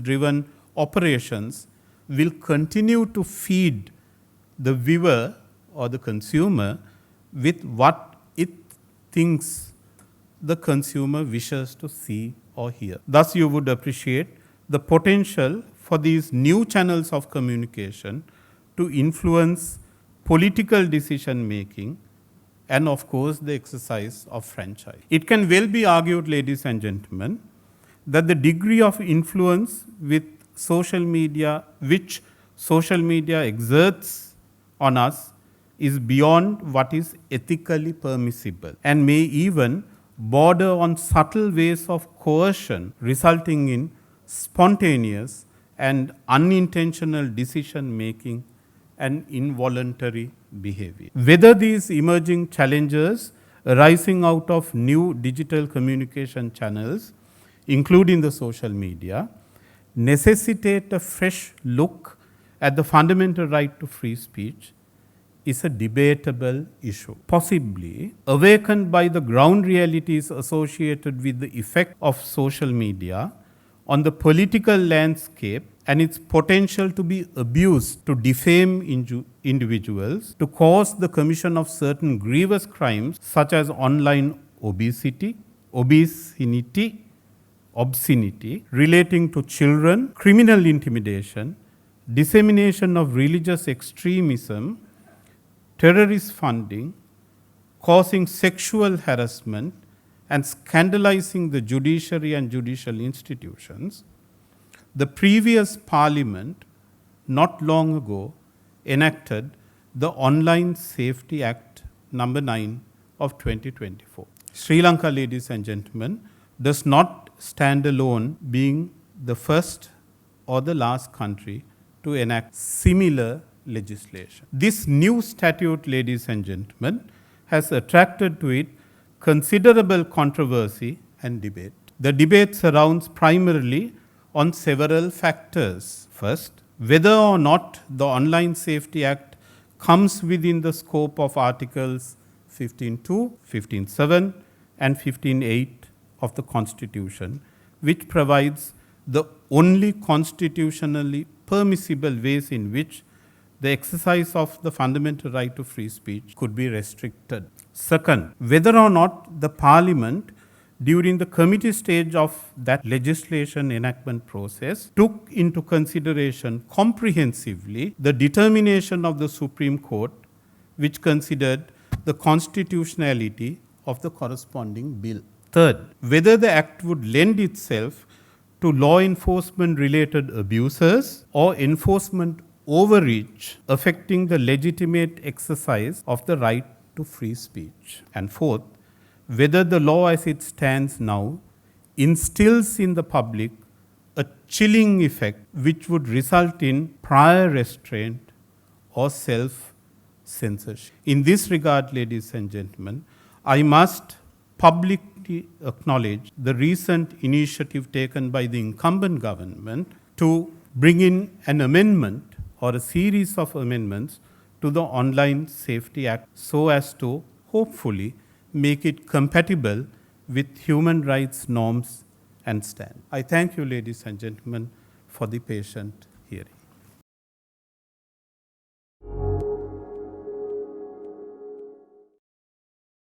driven operations will continue to feed the viewer or the consumer with what it thinks the consumer wishes to see or hear. Thus, you would appreciate the potential for these new channels of communication to influence political decision making and, of course, the exercise of franchise. It can well be argued, ladies and gentlemen, that the degree of influence which social media exerts on us is beyond what is ethically permissible and may even border on subtle ways of coercion, resulting in spontaneous and unintentional decision making and involuntary behavior. Whether these emerging challenges arising out of new digital communication channels, including the social media, necessitate a fresh look at the fundamental right to free speech is a debatable issue, possibly awakened by the ground realities associated with the effect of social media on the political landscape and its potential to be abused to defame individuals, to cause the commission of certain grievous crimes such as online obscenity relating to children, criminal intimidation, dissemination of religious extremism, terrorist funding, causing sexual harassment, and scandalizing the judiciary and judicial institutions. The previous parliament, not long ago, enacted the Online Safety Act number 9 of 2024. Sri Lanka, ladies and gentlemen, does not stand alone being the first or the last country to enact similar legislation. This new statute, ladies and gentlemen, has attracted to it considerable controversy and debate. The debate surrounds primarily on several factors. First, whether or not the Online Safety Act comes within the scope of Articles 15.2, 15.7 and 15.8 of the Constitution, which provides the only constitutionally permissible ways in which the exercise of the fundamental right to free speech could be restricted. Second, whether or not the Parliament during the committee stage of that legislation enactment process took into consideration comprehensively the determination of the Supreme Court, which considered the constitutionality of the corresponding bill. Third, whether the act would lend itself to law enforcement related abuses or enforcement overreach affecting the legitimate exercise of the right to free speech. And fourth, whether the law as it stands now instills in the public a chilling effect which would result in prior restraint or self-censorship. In this regard, ladies and gentlemen, I must publicly acknowledge the recent initiative taken by the incumbent government to bring in an amendment or a series of amendments to the Online Safety Act so as to hopefully make it compatible with human rights norms and standards. I thank you, ladies and gentlemen, for the patient